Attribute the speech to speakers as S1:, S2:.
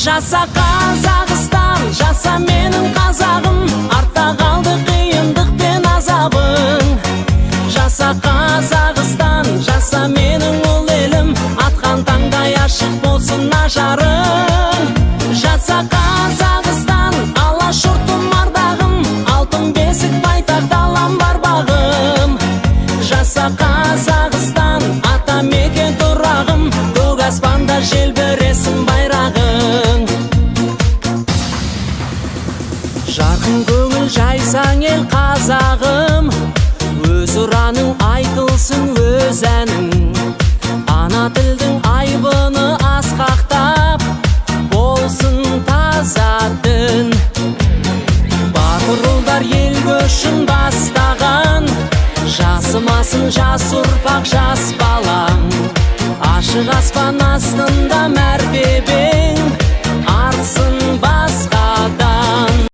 S1: Жаса Қазақстан, жаса менің қазағым, артта қалды қиындық пен азабың. Жаса Қазақстан, жаса менің ұл елім, атқан таңдай ашық болсын ажарың. Жаса Қазақстан, алашұртым ардағым, алтын бесік байтақ далам бар бағым. Жаса Қазақстан, ата мекен тұрағым, көк аспанда желбіресін байрағың. Жарқын көңіл жайсаң ел қазағым, өз ұраның айтылсын өз әнің. Ана тілдің айбыны асқақтап, болсын таза дін. Батыр ұлдар ел көшін бастаған, жасымасын жас ұрпақ жас балаң. Ашық аспан астында мәртебе